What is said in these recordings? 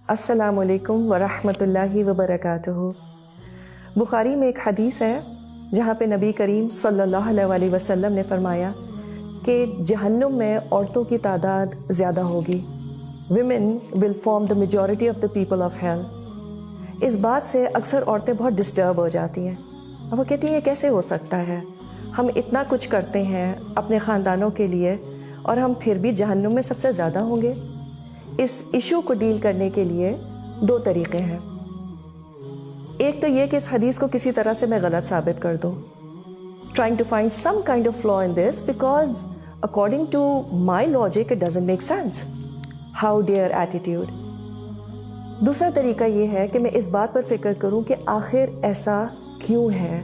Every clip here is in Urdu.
السلام علیکم ورحمۃ اللہ وبرکاتہ۔ بخاری میں ایک حدیث ہے جہاں پہ نبی کریم صلی اللہ علیہ وسلم نے فرمایا کہ جہنم میں عورتوں کی تعداد زیادہ ہوگی۔ Women will form the majority of the people of hell. اس بات سے اکثر عورتیں بہت ڈسٹرب ہو جاتی ہیں اور وہ کہتی ہیں یہ کیسے ہو سکتا ہے، ہم اتنا کچھ کرتے ہیں اپنے خاندانوں کے لیے اور ہم پھر بھی جہنم میں سب سے زیادہ ہوں گے۔ اس ایشو کو ڈیل کرنے کے لیے دو طریقے ہیں۔ ایک تو یہ کہ اس حدیث کو کسی طرح سے میں غلط ثابت کر دوں، trying to find some kind of flaw in this because according to my logic it doesn't make sense. How dare attitude. دوسرا طریقہ یہ ہے کہ میں اس بات پر فکر کروں کہ آخر ایسا کیوں ہے،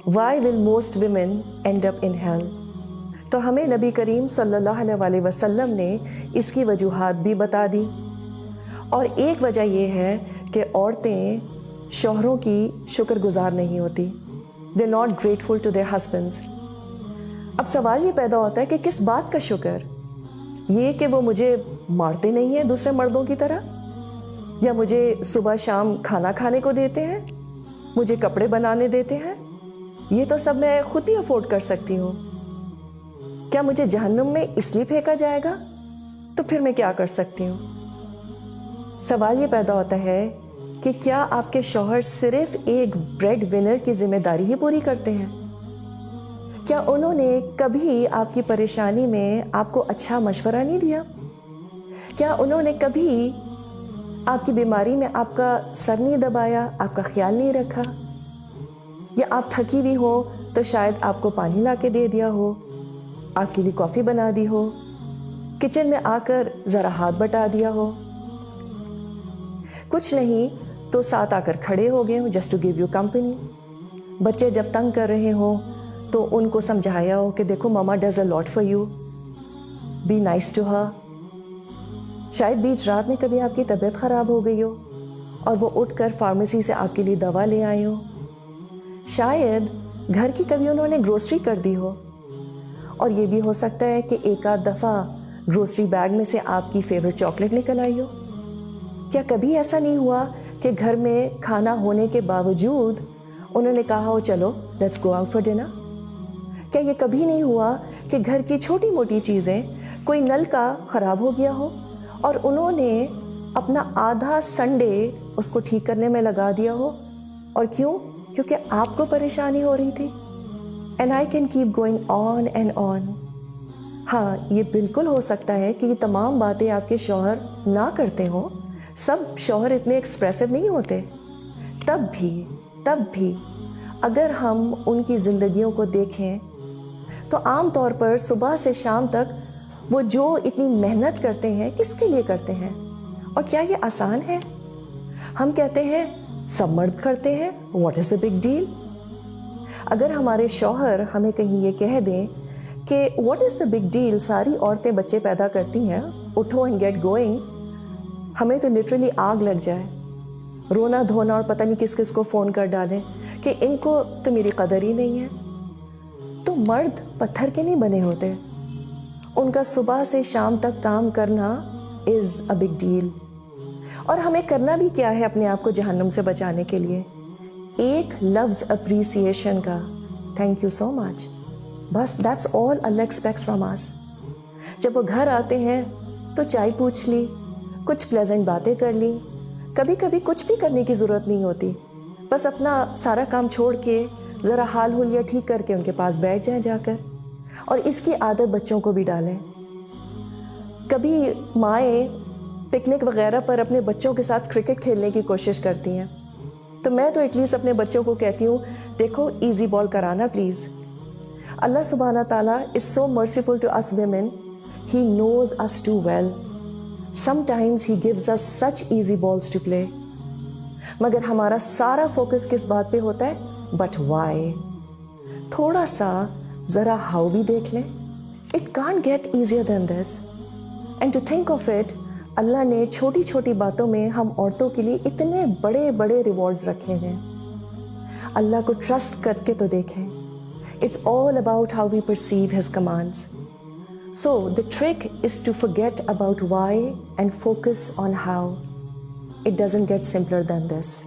why will most women end up in hell. تو ہمیں نبی کریم صلی اللہ علیہ وسلم نے اس کی وجوہات بھی بتا دی، اور ایک وجہ یہ ہے کہ عورتیں شوہروں کی شکر گزار نہیں ہوتی، they not grateful to their husbands. اب سوال یہ پیدا ہوتا ہے کہ کس بات کا شکر؟ یہ کہ وہ مجھے مارتے نہیں ہیں دوسرے مردوں کی طرح، یا مجھے صبح شام کھانا کھانے کو دیتے ہیں، مجھے کپڑے بنانے دیتے ہیں، یہ تو سب میں خود ہی افورڈ کر سکتی ہوں۔ کیا مجھے جہنم میں اس لیے پھینکا جائے گا؟ تو پھر میں کیا کر سکتی ہوں؟ سوال یہ پیدا ہوتا ہے کہ کیا آپ کے شوہر صرف ایک بریڈ ونر کی ذمہ داری ہی پوری کرتے ہیں؟ کیا انہوں نے کبھی آپ کی پریشانی میں آپ کو اچھا مشورہ نہیں دیا؟ کیا انہوں نے کبھی آپ کی بیماری میں آپ کا سر نہیں دبایا، آپ کا خیال نہیں رکھا؟ یا آپ تھکی ہوئی ہو تو شاید آپ کو پانی لا کے دے دیا ہو، آپ کے لیے کافی بنا دی ہو، کچن میں آ کر ذرا ہاتھ بٹا دیا ہو؟ کچھ نہیں تو ساتھ آ کر کھڑے ہو گئے ہوں just to give you company. بچے جب تنگ کر رہے ہوں تو ان کو سمجھایا ہو کہ دیکھو mama does a lot for you, be nice to her. شاید بیچ رات میں کبھی آپ کی طبیعت خراب ہو گئی ہو اور وہ اٹھ کر فارمیسی سے آپ کے لیے دوا لے آئے ہو۔ شاید گھر کی کبھی انہوں نے گروسری کر دی ہو، اور یہ بھی ہو سکتا ہے کہ ایک آدھ دفعہ گروسری بیگ میں سے آپ کی فیوریٹ چاکلیٹ نکل آئی ہو۔ کیا کبھی ایسا نہیں ہوا کہ گھر میں کھانا ہونے کے باوجود انہوں نے کہا ہو چلو let's go out for dinner? کیا یہ کبھی نہیں ہوا کہ گھر کی چھوٹی موٹی چیزیں، کوئی نل کا خراب ہو گیا ہو اور انہوں نے اپنا آدھا سنڈے اس کو ٹھیک کرنے میں لگا دیا ہو؟ اور کیوں؟ کیونکہ آپ کو پریشانی ہو رہی تھی۔ And I can keep going on and on. ہاں، یہ بالکل ہو سکتا ہے کہ یہ تمام باتیں آپ کے شوہر نہ کرتے ہوں، سب شوہر اتنے ایکسپریسو نہیں ہوتے، تب بھی اگر ہم ان کی زندگیوں کو دیکھیں تو عام طور پر صبح سے شام تک وہ جو اتنی محنت کرتے ہیں کس کے لیے کرتے ہیں؟ اور کیا یہ آسان ہے؟ ہم کہتے ہیں سب مرد کرتے ہیں، what is the big deal? اگر ہمارے شوہر ہمیں کہیں یہ کہہ دیں کہ what is the big deal, ساری عورتیں بچے پیدا کرتی ہیں، اٹھو اینڈ گیٹ گوئنگ، ہمیں تو لٹرلی آگ لگ جائے، رونا دھونا اور پتہ نہیں کس کس کو فون کر ڈالیں کہ ان کو تو میری قدر ہی نہیں ہے۔ تو مرد پتھر کے نہیں بنے ہوتے، ان کا صبح سے شام تک کام کرنا از اے بگ ڈیل۔ اور ہمیں کرنا بھی کیا ہے اپنے آپ کو جہنم سے بچانے کے لیے؟ ایک لفظ اپریسیشن کا، تھینک یو سو مچ، بس that's all Allah expects from us. جب وہ گھر آتے ہیں تو چائے پوچھ لی، کچھ پلیزنٹ باتیں کر لی، کبھی کبھی کچھ بھی کرنے کی ضرورت نہیں ہوتی، بس اپنا سارا کام چھوڑ کے ذرا حال حلیہ ٹھیک کر کے ان کے پاس بیٹھ جائیں جا کر، اور اس کی عادت بچوں کو بھی ڈالیں۔ کبھی مائیں پکنک وغیرہ پر اپنے بچوں کے ساتھ کرکٹ کھیلنے کی کوشش کرتی ہیں، تو میں تو ایٹ لیسٹ اپنے بچوں کو کہتی ہوں دیکھو ایزی بال کرانا پلیز۔ اللہ سبحانہ تعالیٰ is so merciful to us women, he knows us too well, some times he gives us such easy balls to play, مگر ہمارا سارا فوکس کس بات پہ ہوتا ہے؟ But why. تھوڑا سا ذرا ہاؤ بھی دیکھ لیں، it can't get easier than this. And to think of it, Allah نے چھوٹی چھوٹی باتوں میں ہم عورتوں کے لیے اتنے بڑے بڑے ریوارڈز رکھے ہیں۔ اللہ کو ٹرسٹ کر کے تو دیکھیں، it's all about how we perceive his commands. So the trick is to forget about why and focus on how. It doesn't get simpler than this.